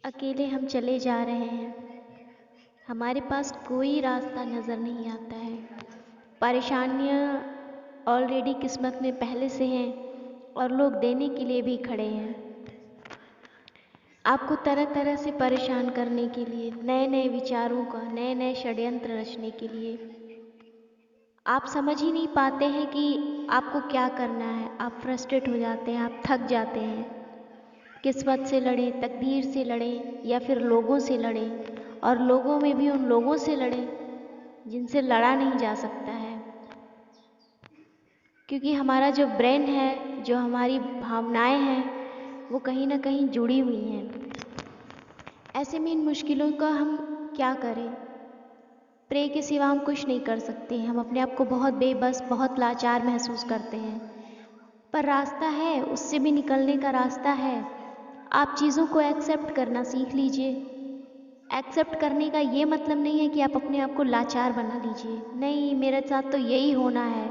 अकेले हम चले जा रहे हैं, हमारे पास कोई रास्ता नज़र नहीं आता है। परेशानियाँ ऑलरेडी किस्मत में पहले से हैं और लोग देने के लिए भी खड़े हैं। आपको तरह तरह से परेशान करने के लिए, नए नए विचारों का, नए नए षड्यंत्र रचने के लिए। आप समझ ही नहीं पाते हैं कि आपको क्या करना है। आप फ्रस्ट्रेट हो जाते हैं, आप थक जाते हैं। किस्मत से लड़ें, तकदीर से लड़ें या फिर लोगों से लड़ें, और लोगों में भी उन लोगों से लड़ें जिनसे लड़ा नहीं जा सकता है। क्योंकि हमारा जो ब्रेन है, जो हमारी भावनाएं हैं, वो कहीं ना कहीं जुड़ी हुई हैं। ऐसे में इन मुश्किलों का हम क्या करें? प्रे के सिवा हम कुछ नहीं कर सकते। हम अपने आप को बहुत बेबस, बहुत लाचार महसूस करते हैं। पर रास्ता है, उससे भी निकलने का रास्ता है। आप चीज़ों को एक्सेप्ट करना सीख लीजिए। एक्सेप्ट करने का ये मतलब नहीं है कि आप अपने आप को लाचार बना लीजिए। नहीं, मेरे साथ तो यही होना है,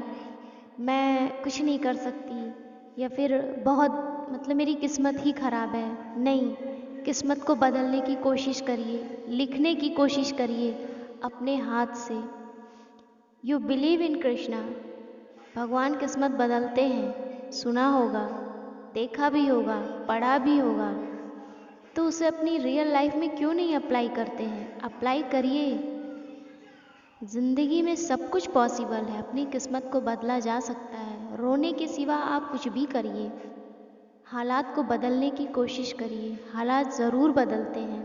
मैं कुछ नहीं कर सकती, या फिर बहुत मेरी किस्मत ही ख़राब है। नहीं, किस्मत को बदलने की कोशिश करिए, लिखने की कोशिश करिए अपने हाथ से। यू बिलीव इन कृष्णा, भगवान किस्मत बदलते हैं। सुना होगा, देखा भी होगा, पढ़ा भी होगा, तो उसे अपनी रियल लाइफ में क्यों नहीं अप्लाई करते हैं? अप्लाई करिए। ज़िंदगी में सब कुछ पॉसिबल है, अपनी किस्मत को बदला जा सकता है। रोने के सिवा आप कुछ भी करिए, हालात को बदलने की कोशिश करिए। हालात ज़रूर बदलते हैं।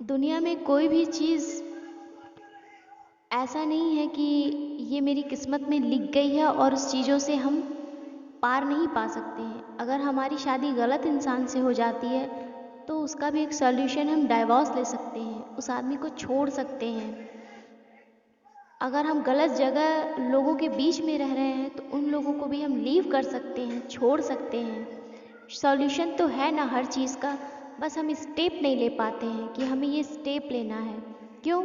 दुनिया में कोई भी चीज़ ऐसा नहीं है कि ये मेरी किस्मत में लिख गई है और उस चीज़ों से हम पार नहीं पा सकते हैं। अगर हमारी शादी गलत इंसान से हो जाती है तो उसका भी एक सॉल्यूशन, हम डाइवोर्स ले सकते हैं, उस आदमी को छोड़ सकते हैं। अगर हम गलत जगह लोगों के बीच में रह रहे हैं तो उन लोगों को भी हम लीव कर सकते हैं, छोड़ सकते हैं। सॉल्यूशन तो है ना हर चीज़ का, बस हम स्टेप नहीं ले पाते हैं कि हमें ये स्टेप लेना है। क्यों?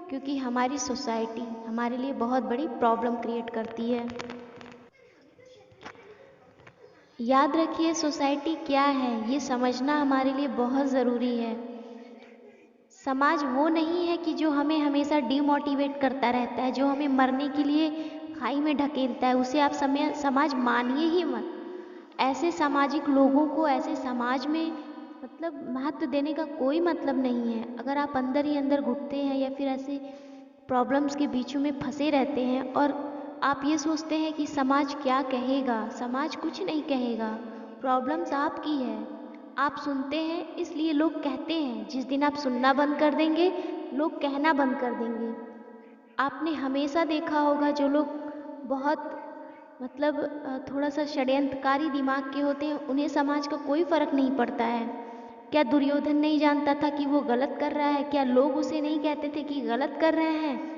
क्योंकि हमारी सोसाइटी हमारे लिए बहुत बड़ी प्रॉब्लम क्रिएट करती है। याद रखिए, सोसाइटी क्या है ये समझना हमारे लिए बहुत ज़रूरी है। समाज वो नहीं है कि जो हमें हमेशा डिमोटिवेट करता रहता है, जो हमें मरने के लिए खाई में ढकेलता है, उसे आप समाज मानिए ही मत। ऐसे सामाजिक लोगों को ऐसे समाज में महत्व देने का कोई मतलब नहीं है। अगर आप अंदर ही अंदर घुटते हैं या फिर ऐसे प्रॉब्लम्स के बीचों में फंसे रहते हैं और आप ये सोचते हैं कि समाज क्या कहेगा, समाज कुछ नहीं कहेगा। प्रॉब्लम्स आपकी है, आप सुनते हैं इसलिए लोग कहते हैं। जिस दिन आप सुनना बंद कर देंगे, लोग कहना बंद कर देंगे। आपने हमेशा देखा होगा जो लोग बहुत थोड़ा सा षड्यंत्रकारी दिमाग के होते हैं, उन्हें समाज का कोई फर्क नहीं पड़ता है। क्या दुर्योधन नहीं जानता था कि वो गलत कर रहा है? क्या लोग उसे नहीं कहते थे कि गलत कर रहे हैं?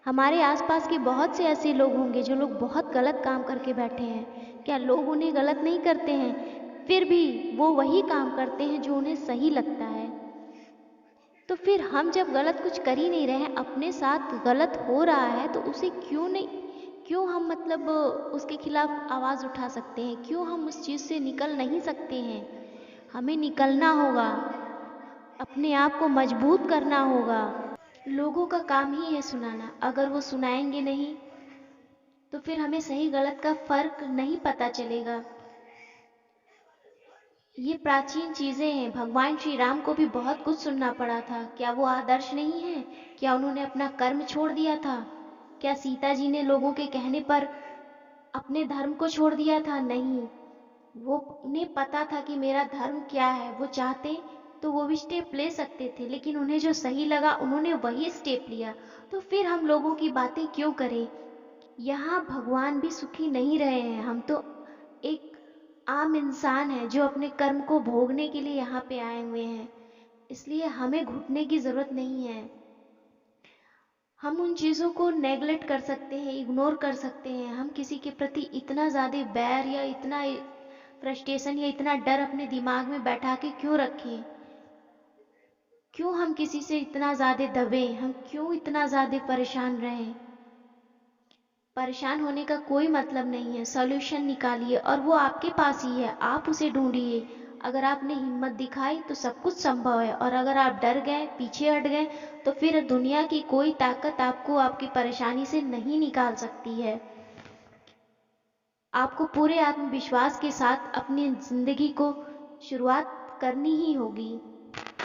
हमारे आसपास के बहुत से ऐसे लोग होंगे जो लोग बहुत गलत काम करके बैठे हैं। क्या लोग उन्हें गलत नहीं करते हैं? फिर भी वो वही काम करते हैं जो उन्हें सही लगता है। तो फिर हम जब गलत कुछ कर ही नहीं रहे हैं, अपने साथ गलत हो रहा है, तो उसे क्यों हम उसके खिलाफ आवाज़ उठा सकते हैं? क्यों हम उस चीज़ से निकल नहीं सकते हैं? हमें निकलना होगा, अपने आप को मजबूत करना होगा। लोगों का काम ही है सुनाना। अगर वो सुनाएंगे नहीं तो फिर हमें सही गलत का फर्क नहीं पता चलेगा। ये प्राचीन चीजें हैं। भगवान श्री राम को भी बहुत कुछ सुनना पड़ा था। क्या वो आदर्श नहीं है? क्या उन्होंने अपना कर्म छोड़ दिया था? क्या सीता जी ने लोगों के कहने पर अपने धर्म को छोड़ दिया था? नहीं, वो उन्हें पता था कि मेरा धर्म क्या है। वो चाहते तो वो भी स्टेप ले सकते थे, लेकिन उन्हें जो सही लगा उन्होंने वही स्टेप लिया। तो फिर हम लोगों की बातें क्यों करें? यहाँ भगवान भी सुखी नहीं रहे हैं। हम तो एक आम इंसान है जो अपने कर्म को भोगने के लिए यहाँ पे आए हुए हैं। इसलिए हमें घुटने की जरूरत नहीं है। हम उन चीज़ों को नेगलेक्ट कर सकते हैं, इग्नोर कर सकते हैं। हम किसी के प्रति इतना ज़्यादा बैर या इतना फ्रस्ट्रेशन या इतना डर अपने दिमाग में बैठा के क्यों रखें? क्यों हम किसी से इतना ज़्यादा दबें? हम क्यों इतना ज़्यादा परेशान रहें? परेशान होने का कोई मतलब नहीं है। सॉल्यूशन निकालिए और वो आपके पास ही है, आप उसे ढूंढिए। अगर आपने हिम्मत दिखाई तो सब कुछ संभव है, और अगर आप डर गए, पीछे हट गए, तो फिर दुनिया की कोई ताकत आपको आपकी परेशानी से नहीं निकाल सकती है। आपको पूरे आत्मविश्वास के साथ अपनी ज़िंदगी को शुरुआत करनी ही होगी।